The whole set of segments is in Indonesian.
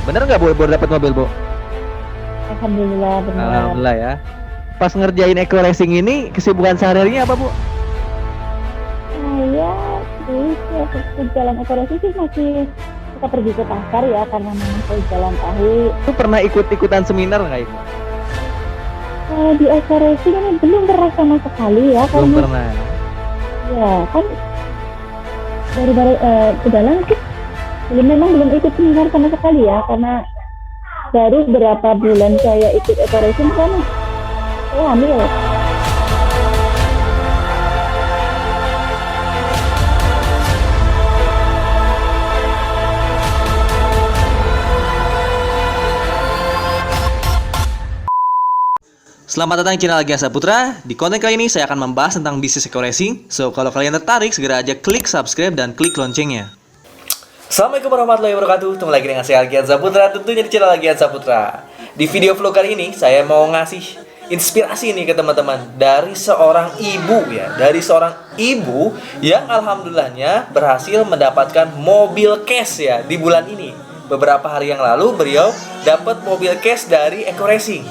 Bener nggak Bu, baru dapat mobil Bu? Alhamdulillah benar. Alhamdulillah ya. Pas ngerjain eco racing ini, kesibukan sehari-harinya apa Bu? Saya di jalan ekonomi sih masih suka pergi ke pasar ya karena memang saya jalan tahu. Lu pernah ikut-ikutan seminar nggak itu? Di ekonomi ini belum pernah sama sekali ya Belum karena pernah. ya kan baru-baru ke dalam belum ikut seminar sama sekali ya karena baru berapa bulan saya ikut ekonomi kan saya hamil. Selamat datang di channel Gian Saputra. Di konten kali ini saya akan membahas tentang bisnis eco racing. So, kalau kalian tertarik, segera aja klik subscribe dan klik loncengnya. Assalamualaikum warahmatullahi wabarakatuh. Ketemu lagi dengan saya Gian Saputra, tentunya di channel Gian Saputra. Di video vlog kali ini, saya mau ngasih inspirasi nih ke teman-teman dari seorang ibu ya, dari seorang ibu yang alhamdulillahnya berhasil mendapatkan mobil cash ya di bulan ini. Beberapa hari yang lalu beliau dapat mobil cash dari eco racing.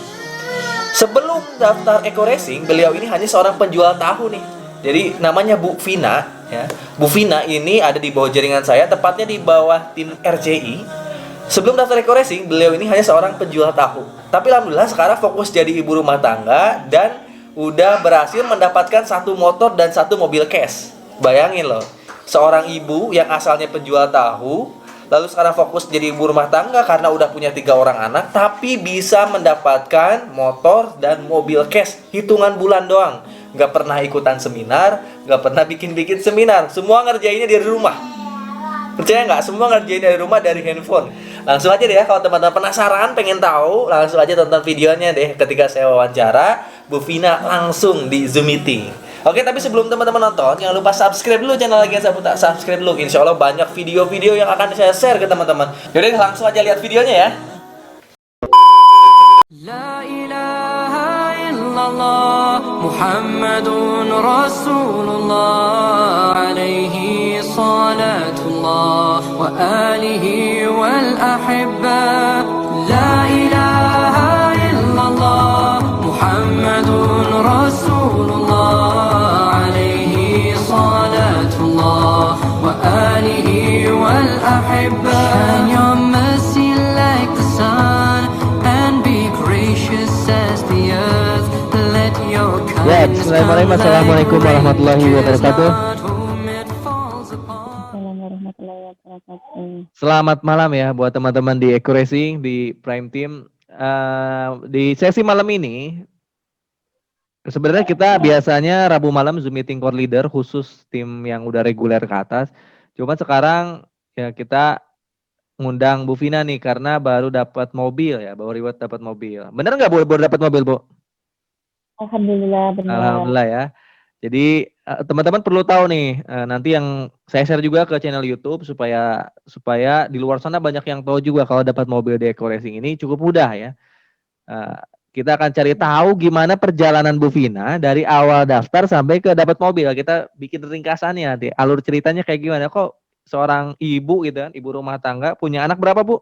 Sebelum daftar eco racing, beliau ini hanya seorang penjual tahu nih. Jadi namanya Bu Vina ya. Bu Vina ini ada di bawah jaringan saya, tepatnya di bawah tim RCI. Sebelum daftar eco racing, beliau ini hanya seorang penjual tahu. Tapi alhamdulillah sekarang fokus jadi ibu rumah tangga dan udah berhasil mendapatkan satu motor dan satu mobil cash. Bayangin loh, seorang ibu yang asalnya penjual tahu, lalu sekarang fokus jadi ibu rumah tangga karena udah punya 3 orang anak, tapi bisa mendapatkan motor dan mobil cash hitungan bulan doang. Gak pernah ikutan seminar, gak pernah bikin-bikin seminar, semua ngerjainnya dari rumah. Percaya nggak? Semua ngerjain dari rumah, dari handphone. Langsung aja deh ya, kalau teman-teman penasaran, pengen tahu, langsung aja tonton videonya deh ketika saya wawancara Bu Vina langsung di Zoom meeting. Oke, tapi sebelum teman-teman nonton, jangan lupa subscribe dulu channel Gian Saputra. Subscribe dulu, insya Allah banyak video-video yang akan saya share ke teman-teman. Yaudah, langsung aja lihat videonya ya. La ilaha illallah Muhammadun Rasulullah alaihi salatullah wa alihi wal ahibba. La ilaha illallah Muhammadun Rasulullah alaihi salatullah wa alihi wal ahibba. Shine your mercy like the sun and be gracious as the earth. Let your Ya, kindness Bismillahirrahmanirrahim. Assalamualaikum warahmatullahi wabarakatuh. Assalamualaikum warahmatullahi wabarakatuh. Selamat malam ya buat teman-teman di Eco Racing, di Prime Team. Di sesi malam ini, sebenarnya kita biasanya Rabu malam Zoom meeting core leader khusus tim yang udah reguler ke atas. Cuma sekarang ya kita ngundang Bu Vina nih karena baru dapat mobil ya, baru reward dapat mobil. Bener nggak Bu, baru dapat mobil Bu? Alhamdulillah benar. Alhamdulillah ya. Jadi teman-teman perlu tahu nih, nanti yang saya share juga ke channel YouTube supaya di luar sana banyak yang tahu juga kalau dapat mobil di Eco Racing ini cukup mudah ya. Kita akan cari tahu gimana perjalanan Bu Vina dari awal daftar sampai ke dapat mobil. Kita bikin ringkasannya nanti. Alur ceritanya kayak gimana? Kok seorang ibu gitu kan, ibu rumah tangga punya anak berapa Bu?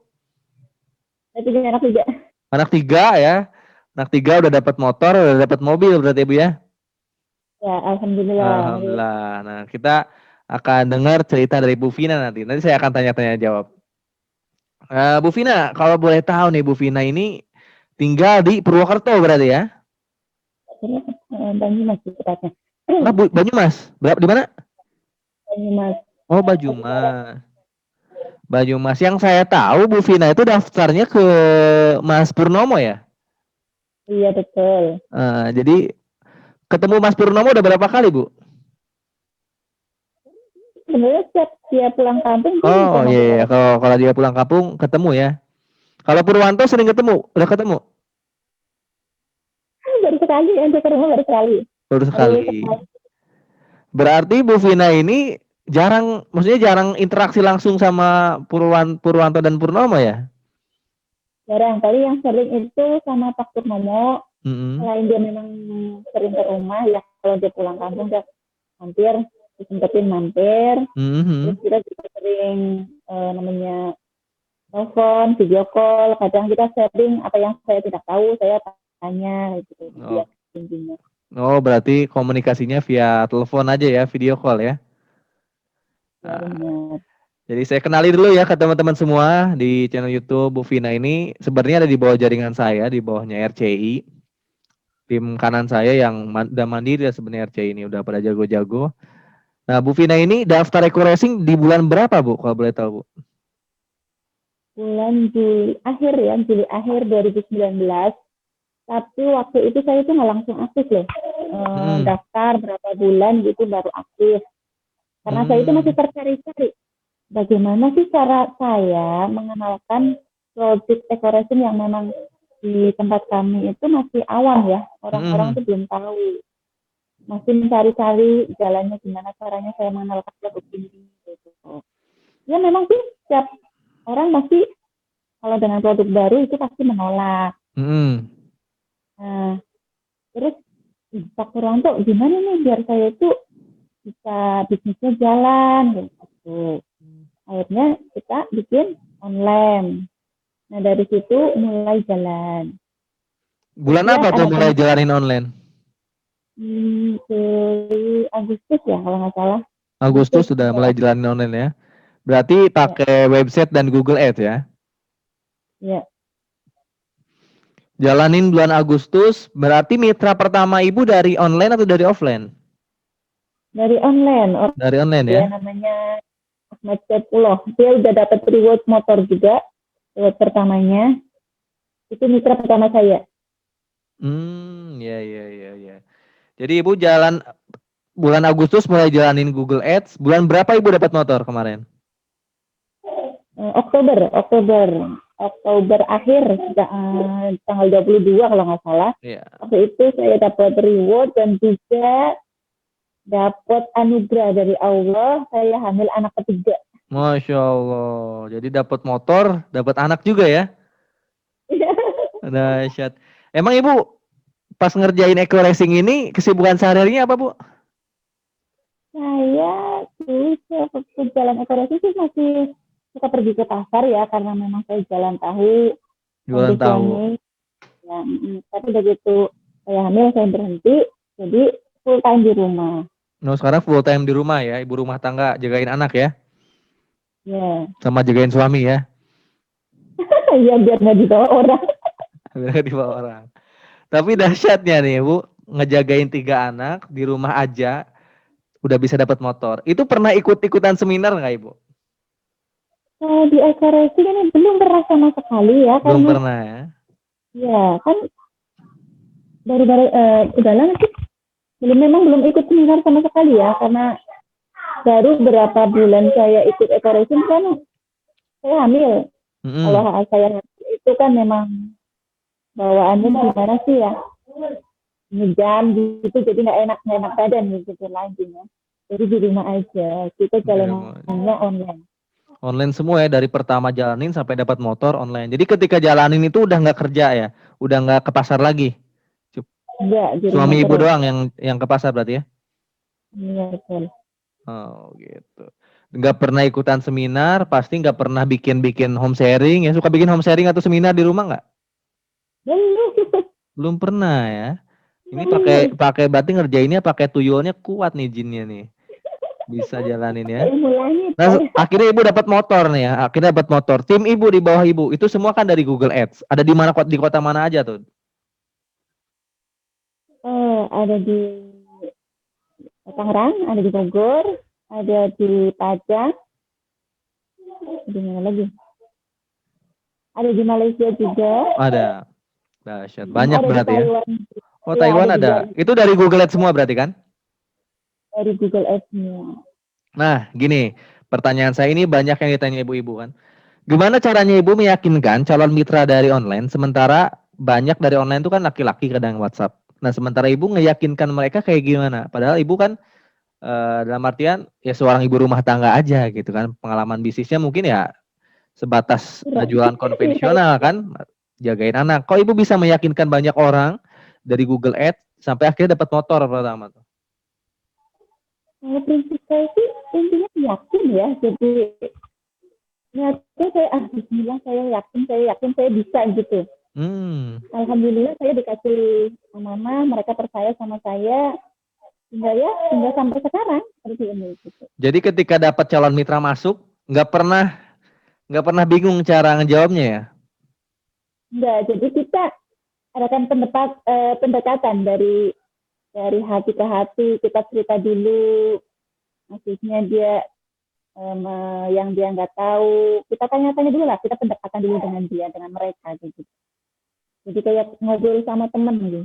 Saya punya anak juga. Anak 3 ya. Anak 3 udah dapat motor, udah dapat mobil berarti Bu ya? Ya, alhamdulillah. Alhamdulillah. Nah, kita akan dengar cerita dari Bu Vina nanti. Nanti saya akan tanya-tanya jawab. Bu Vina, kalau boleh tahu nih Bu Vina ini tinggal di Purwokerto berarti ya? Banyumas tepatnya. Banyumas. Di mana? Banyumas. Oh, Banyumas. Banyumas. Yang saya tahu Bu Vina itu daftarnya ke Mas Purnomo ya? Iya betul. Jadi ketemu Mas Purnomo udah berapa kali Bu? Sebenarnya setiap dia pulang kampung. Oh iya, kalau dia pulang kampung ketemu ya. Kalau Purwanto sering ketemu, udah ketemu? Baru sekali, yang ke rumah baru sekali. Baru sekali. Berarti Bu Vina ini maksudnya jarang interaksi langsung sama Purwanto dan Purnomo ya? Jarang, kali yang sering itu sama Pak Purnomo. Selain dia memang sering ke rumah, ya kalau dia pulang kampung dia hampir disempetin mampir. Terus kita juga sering namanya telepon, video call, kadang kita sharing apa yang saya tidak tahu, saya tanya gitu. Oh. Ya, intinya. Oh, berarti komunikasinya via telepon aja ya, video call ya. Ya, benar. Jadi saya kenali dulu ya ke teman-teman semua di channel YouTube Bu Vina ini. Sebenarnya ada di bawah jaringan saya, di bawahnya RCI. Tim kanan saya yang udah mandiri ya sebenarnya RCI ini, udah pada jago-jago. Nah, Bu Vina ini daftar Eco Racing di bulan berapa, Bu? Kalau boleh tahu, Bu? Bulan Juli akhir 2019. Tapi waktu itu saya itu nggak langsung aktif loh. Daftar berapa bulan gitu baru aktif. Karena saya itu masih tercari-cari. Bagaimana sih cara saya mengenalkan produk Eco Racing yang memang di tempat kami itu masih awam ya. Orang-orang itu belum tahu. Masih mencari-cari jalannya gimana caranya saya mengenalkan produk ini. Gitu. Ya memang sih setiap orang pasti kalau dengan produk baru itu pasti menolak. Nah, terus Pak Purwanto gimana nih biar saya itu bisa bisnisnya jalan gitu. Akhirnya kita bikin online. Nah dari situ mulai jalan. Bulan apa tuh mulai jalanin online? Dari Agustus ya kalau nggak salah. Agustus sudah mulai jalanin online ya. Berarti pakai website dan Google Ads ya? Iya. Jalanin bulan Agustus, berarti mitra pertama Ibu dari online atau dari offline? Dari online. Dari online ya? Dia namanya Ahmad Sepuluh. Dia udah dapat reward motor juga. Reward pertamanya. Itu mitra pertama saya. Ya. Jadi Ibu jalan bulan Agustus mulai jalanin Google Ads. Bulan berapa Ibu dapat motor kemarin? Oktober akhir tanggal 22 kalau nggak salah. Waktu itu saya dapat reward dan juga dapat anugerah dari Allah, saya hamil anak ketiga. Masya Allah. Jadi dapat motor, dapat anak juga ya? Dahsyat. Emang Ibu pas ngerjain Eco Racing ini kesibukan sehari-harinya apa, Bu? Saya waktu jalan Eco Racing sih masih suka pergi ke pasar ya, karena memang saya jualan tahu. Jualan tahu. Ya, tapi begitu saya hamil saya berhenti, jadi full time di rumah. No, sekarang full time di rumah ya, ibu rumah tangga, jagain anak ya? Ya. Sama jagain suami ya? Iya, biar nggak dibawa orang. Biar nggak dibawa orang. Tapi dahsyatnya nih Bu, ngejagain 3 anak di rumah aja, udah bisa dapat motor. Itu pernah ikut-ikutan seminar nggak Ibu? Di Eco Racing ini belum pernah sama sekali ya. Belum pernah ya? Ya, kan baru-baru udah lama sih. Belum ikut seminar sama sekali ya, karena baru berapa bulan saya ikut Eco Racing kan saya hamil. Kalau saya itu kan memang bawaannya gimana sih ya, ngejam gitu, jadi nggak enak badan gitu lanjutnya. Jadi di rumah aja, kita jalanannya online. Online semua ya, dari pertama jalanin sampai dapat motor online. Jadi ketika jalanin itu udah nggak kerja ya, udah nggak ke pasar lagi. Enggak, suami Ibu doang yang ke pasar berarti ya? Iya betul. Oh gitu. Nggak pernah ikutan seminar, pasti nggak pernah bikin home sharing ya. Suka bikin home sharing atau seminar di rumah nggak? Belum pernah ya. Ini pakai berarti ngerjainnya pakai tuyulnya kuat nih jinnya nih. Bisa jalanin ya. Nah, akhirnya Ibu dapat motor nih ya. Akhirnya dapat motor. Tim Ibu di bawah Ibu itu semua kan dari Google Ads. Ada di mana, di kota mana aja tuh? Ada di Tangerang, ada di Bogor, ada di Padang, di mana lagi? Ada di Malaysia juga. Ada. Dahsyat. Banyak berarti ya. Oh, ya, Taiwan ada. Itu dari Google Ads semua berarti kan? Dari Google Ads semua. Nah, gini, pertanyaan saya ini banyak yang ditanya ibu-ibu kan. Gimana caranya Ibu meyakinkan calon mitra dari online, sementara banyak dari online itu kan laki-laki kadang WhatsApp. Nah, sementara Ibu ngeyakinkan mereka kayak gimana? Padahal Ibu kan dalam artian ya seorang ibu rumah tangga aja gitu kan. Pengalaman bisnisnya mungkin ya sebatas jualan konvensional kan, jagain anak. Kok Ibu bisa meyakinkan banyak orang dari Google Ads sampai akhirnya dapat motor pertama tuh? Prinsip saya sih intinya yakin ya. Jadi niatnya saya Bismillah, saya yakin saya bisa gitu. Alhamdulillah saya dikasih mama, mereka percaya sama saya hingga sampai sekarang seperti ini gitu. Jadi ketika dapat calon mitra masuk, nggak pernah bingung cara ngejawabnya ya? Enggak, jadi kita adakan pendekatan dari hati ke hati, kita cerita dulu, maksudnya dia yang dia nggak tahu, kita tanya-tanya dulu lah, kita pendekatan dulu dengan dia, dengan mereka gitu. Jadi kayak ngobrol sama temen gitu.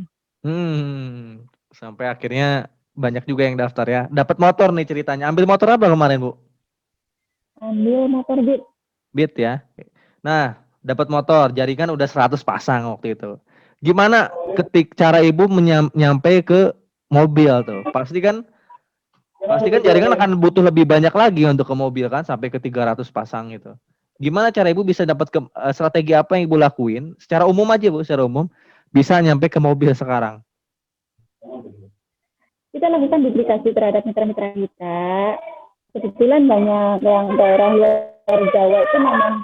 Sampai akhirnya banyak juga yang daftar ya. Dapat motor nih ceritanya. Ambil motor apa kemarin, Bu? Ambil motor Beat. Beat ya. Nah, dapat motor, jaringan udah 100 pasang waktu itu. Gimana cara Ibu nyampe ke mobil tuh? Pasti kan jaringan akan butuh lebih banyak lagi untuk ke mobil kan, sampai ke 300 pasang gitu. Gimana cara Ibu bisa dapat strategi apa yang Ibu lakuin? Secara umum aja Bu, secara umum bisa nyampe ke mobil sekarang. Kita lakukan duplikasi terhadap mitra-mitra kita. Kebetulan banyak yang daerah luar Jawa itu memang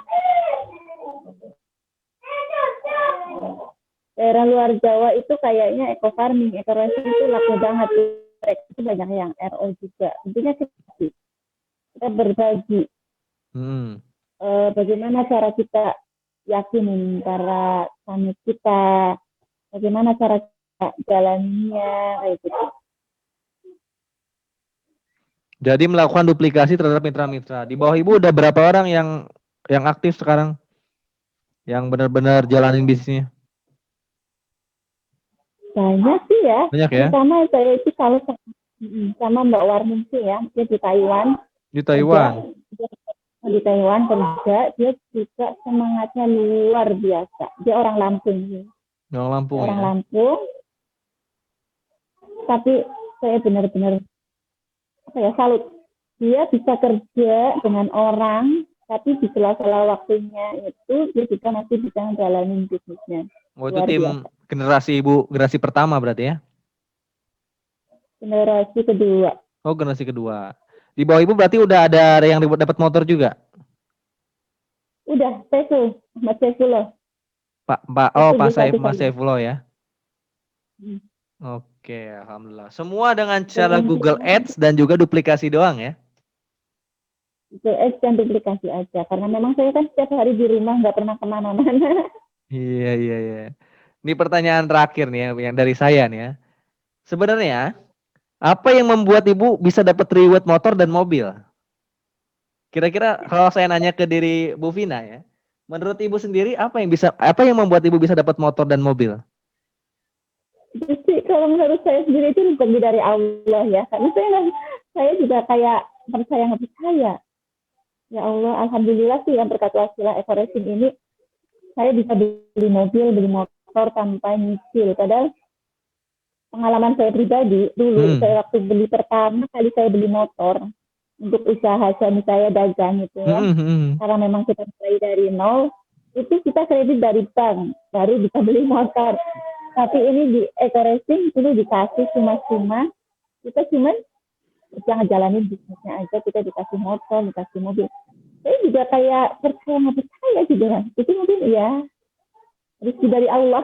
daerah luar Jawa itu kayaknya eco farming, eco racing itu laku banget. Itu banyak yang RO juga. Intinya kita berbagi. Bagaimana cara kita yakinin para summit kita, bagaimana cara kita jalannya, kayak gitu. Jadi melakukan duplikasi terhadap mitra-mitra. Di bawah Ibu udah berapa orang yang aktif sekarang? Yang benar-benar jalanin bisnisnya? Banyak sih ya. Banyak ya? Pertama saya itu kalau sama Mbak Warning sih ya, dia di Taiwan. Di Taiwan? Di Taiwan kerja, dia juga semangatnya luar biasa. Dia orang Lampung sih. Orang Lampung orang ya? Lampung. Tapi saya benar-benar salut. Dia bisa kerja dengan orang, tapi di sela-sela waktunya itu dia juga masih bisa menjalani bisnisnya. Oh, itu tim generasi Ibu, generasi pertama berarti ya? Generasi kedua. Oh, generasi kedua. Di bawah Ibu berarti udah ada yang dapat motor juga? Udah, Mas Saifullah. Pak Saifullah ya? Oke, alhamdulillah. Semua dengan cara Google Ads dan juga duplikasi doang ya? Google Ads dan duplikasi aja, karena memang saya kan setiap hari di rumah, nggak pernah kemana-mana. Iya. Ini pertanyaan terakhir nih yang dari saya nih ya. Sebenarnya apa yang membuat Ibu bisa dapat reward motor dan mobil? Kira-kira kalau saya nanya ke diri Bu Vina ya, menurut Ibu sendiri apa yang membuat Ibu bisa dapat motor dan mobil? Jadi kalau menurut saya sendiri itu lebih dari Allah ya, karena saya juga kayak percaya. Ya Allah, alhamdulillah sih yang berkat wasilah Eco Racing ini saya bisa beli mobil, beli motor tanpa nyicil. Padahal pengalaman saya pribadi dulu, saya waktu pertama kali saya beli motor untuk usaha suami saya dagang gitu ya. Karena memang kita mulai dari nol, itu kita kredit dari bank, baru bisa beli motor. Tapi ini di Eco Racing itu dikasih cuma-cuma, kita cuma jangan jalanin bisnisnya aja, kita dikasih motor, dikasih mobil. Saya juga kayak percaya gitu kan. Itu mungkin ya rezeki dari Allah.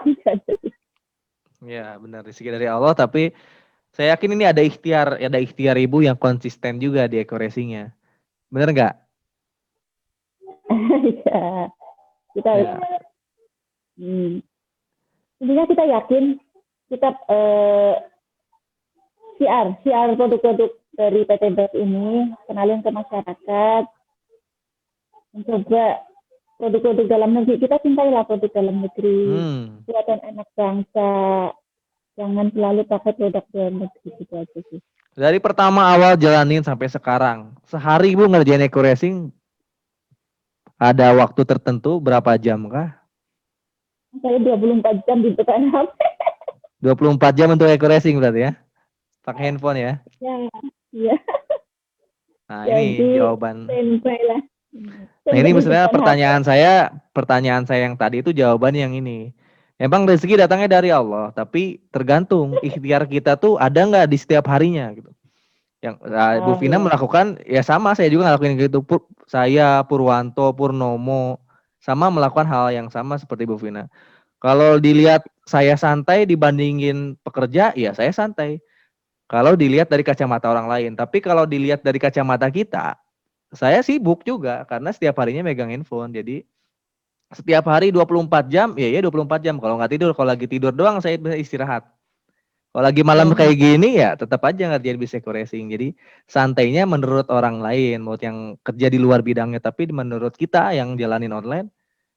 Ya benar, rezeki dari Allah, tapi saya yakin ini ada ikhtiar Ibu yang konsisten juga di Eco Racing-nya. Benar nggak? Ya. Kita intinya kita yakin kita siar produk-produk dari PT BES ini, kenalin ke masyarakat, mencoba produk-produk dalam negeri. Kita cintailah produk dalam negeri, buatan anak bangsa, jangan selalu pakai produk dalam negeri, gitu aja sih. Dari pertama awal jalanin sampai sekarang, sehari Ibu ngerjain Eco Racing ada waktu tertentu berapa jam kah? Saya 24 jam di depan HP. 24 jam untuk Eco Racing berarti ya? Pakai handphone ya? Iya. Nah, ini jawaban. Lah. Nah, ini sebenarnya pertanyaan saya yang tadi itu jawaban yang ini. Emang rezeki datangnya dari Allah, tapi tergantung ikhtiar kita tuh ada nggak di setiap harinya gitu. Yang Bu Oh Vina iya. melakukan ya sama, saya juga ngelakuin gitu. Saya Purwanto, Purnomo sama melakukan hal yang sama seperti Bu Vina. Kalau dilihat saya santai dibandingin pekerja, ya saya santai. Kalau dilihat dari kacamata orang lain, tapi kalau dilihat dari kacamata kita, saya sibuk juga karena setiap harinya megang handphone. Jadi setiap hari 24 jam, ya 24 jam. Kalau nggak tidur, kalau lagi tidur doang saya bisa istirahat. Kalau lagi malam Oh, kayak gini ya tetap aja ngerjain Biseko Racing. Jadi santainya menurut orang lain, menurut yang kerja di luar bidangnya, tapi menurut kita yang jalanin online,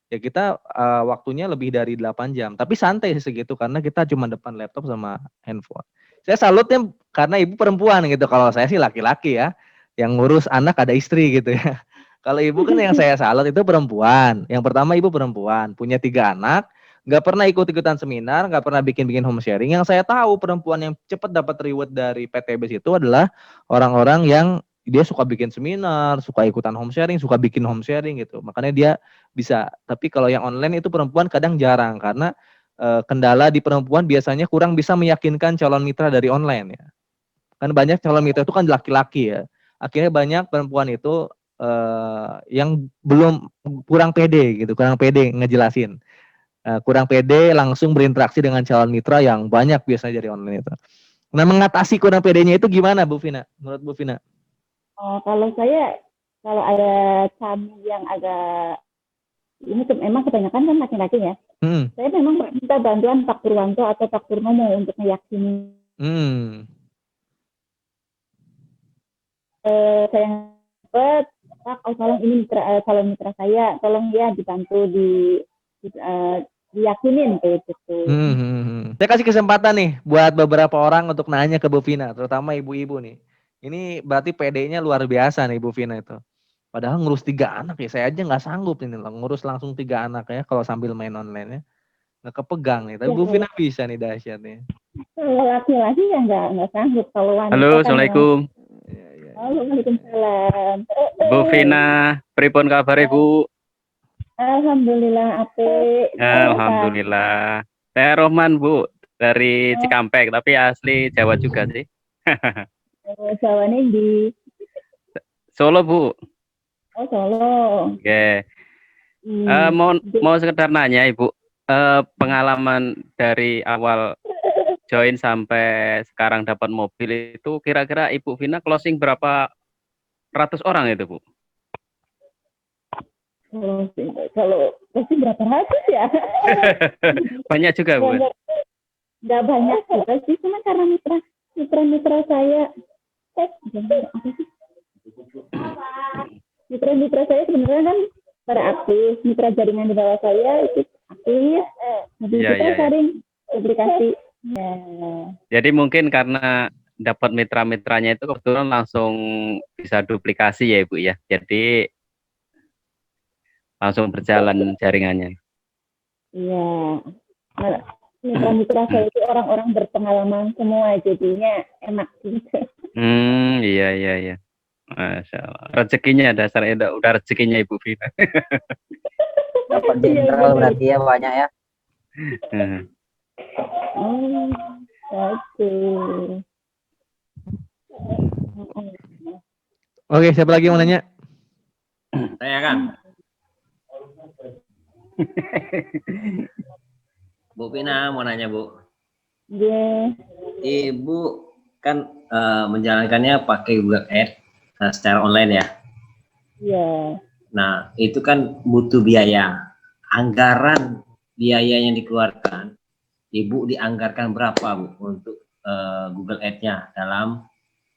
ya kita waktunya lebih dari 8 jam. Tapi santai sih segitu karena kita cuma depan laptop sama handphone. Saya salutnya karena ibu perempuan gitu. Kalau saya sih laki-laki ya, yang ngurus anak ada istri gitu ya. Kalau ibu kan yang saya salut itu perempuan. Yang pertama ibu perempuan, punya 3 anak, nggak pernah ikut-ikutan seminar, nggak pernah bikin-bikin home sharing. Yang saya tahu perempuan yang cepat dapat reward dari PTBS itu adalah orang-orang yang dia suka bikin seminar, suka ikutan home sharing, suka bikin home sharing gitu. Makanya dia bisa. Tapi kalau yang online itu perempuan kadang jarang karena kendala di perempuan biasanya kurang bisa meyakinkan calon mitra dari online ya. Kan banyak calon mitra itu kan laki-laki ya. Akhirnya banyak perempuan itu yang belum kurang pede gitu, kurang pede ngejelasin. Kurang pede langsung berinteraksi dengan calon mitra yang banyak biasanya dari online itu. Nah, mengatasi kurang pedenya itu gimana Bu Vina? Menurut Bu Vina? kalau saya kalau ada tamu yang agak ini memang kebanyakan kan laki-laki ya. Hmm. Saya memang minta bantuan Pak Purwanto atau Pak Purnomo untuk meyakini saya dapat Pak, tolong ini calon mitra saya, tolong ya dibantu diyakinin kayak gitu. Saya kasih kesempatan nih buat beberapa orang untuk nanya ke Bu Vina, terutama ibu-ibu nih. Ini berarti PD-nya luar biasa nih Bu Vina itu. Padahal ngurus 3 anak ya, saya aja nggak sanggup ini loh, ngurus langsung 3 anak ya kalau sambil main online ya. Nggak kepegang nih, tapi Ya, Bu Vina bisa nih dahsyat nih. kalau laki-laki ya nggak sanggup, kalau Halo, wanita kan memang. Assalamualaikum. Ya, ya, ya. Waalaikumsalam. Bu Vina, pripun kabar Bu? Alhamdulillah apik. Alhamdulillah. Saya Rohman Bu, dari Cikampek, tapi asli Jawa juga sih. Jawa nih di Solo Bu. Solo. Oke. Mau sekedar nanya Ibu, pengalaman dari awal join sampai sekarang dapat mobil itu kira-kira Ibu Vina closing berapa ratus orang itu Bu? Kalau pasti berapa ratus ya? Banyak juga Bu. Nggak banyak juga sih, cuma karena mitra saya mitra saya sebenarnya kan pada aktif, mitra jaringan di bawah saya itu aktif, jadi kita sering publikasi. Ya. Jadi mungkin karena dapat mitra-mitranya itu kebetulan langsung bisa duplikasi ya Ibu ya. Jadi langsung berjalan jaringannya. Iya. Mitra-mitra saya itu orang-orang berpengalaman semua, jadinya enak gitu. Iya. Masya Allah. Rezekinya dasarnya udah rezekinya Ibu Vina. Dapat jenderal berarti ya banyak ya. Oke, siapa lagi yang mau nanya? Saya kan. Bu Vina mau nanya Bu. Iya. Ibu kan menjalankannya pakai Google Ads secara online ya. Iya. Nah itu kan butuh biaya. Anggaran biaya yang dikeluarkan, Ibu dianggarkan berapa Bu untuk Google Ads-nya dalam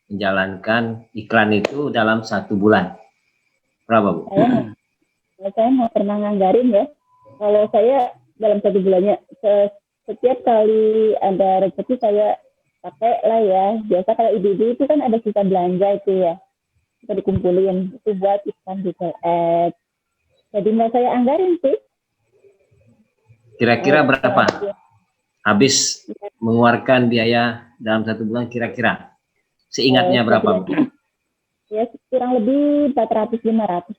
menjalankan iklan itu dalam 1 bulan? Berapa Bu? Saya nggak pernah nganggarin ya. Kalau saya dalam 1 bulannya setiap kali ada rezeki saya pakai lah ya. Biasa kalau ibu-ibu itu kan ada sisa belanja itu ya, kita dikumpulin itu buat iklan Google Ads. Jadi nggak saya anggarin sih. Kira-kira berapa? Habis mengeluarkan biaya dalam 1 bulan kira-kira? Seingatnya berapa Bu? Ya kurang lebih 400-500.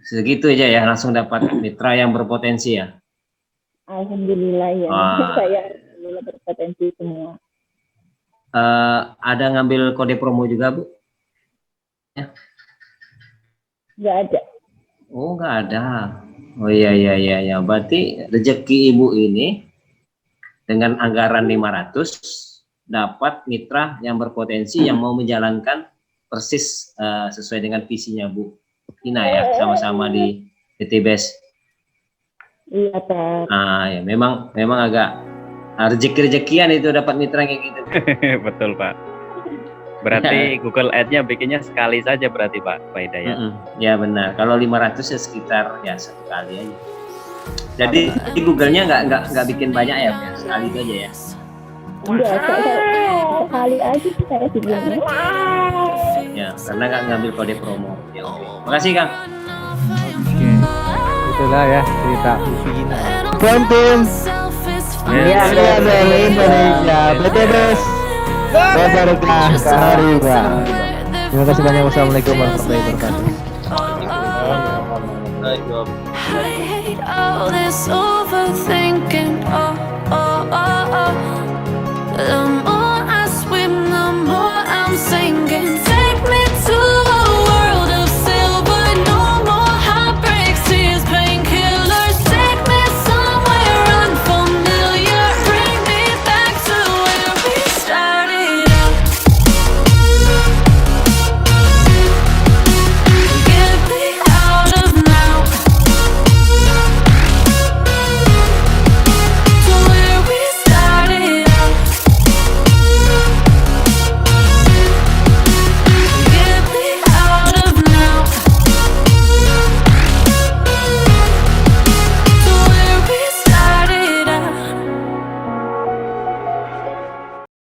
Segitu aja ya, langsung dapat mitra yang berpotensi ya. Alhamdulillah ya. Saya alhamdulillah berpotensi semua. Ada ngambil kode promo juga, Bu? Nggak ada. Oh, nggak ada. Oh iya. Berarti rezeki Ibu ini dengan anggaran 500 dapat mitra yang berpotensi yang mau menjalankan persis sesuai dengan visinya Bu Ina ya, sama-sama di PTBS. Iya, Pak. Ya memang agak rezeki-rezekian itu dapat mitra kayak gitu. Betul, Pak. Berarti Google Ads-nya bikinnya sekali saja berarti, Pak Hidayat. Ya benar. Kalau 500 ya sekitar ya 1 kali aja. Jadi di Google-nya nggak bikin banyak ya, sekali itu aja ya. Enggak, sekali aja sih saya sebelumnya. Ya, karena nggak ngambil kode promo. Ya, oke. Makasih Kang. Oke. Itulah ya cerita Vina. Konten. Ya, dari Indonesia. BTBS. Barokah Karima. Terima kasih banyak. Wassalamualaikum warahmatullahi wabarakatuh. I hate all this overthinking.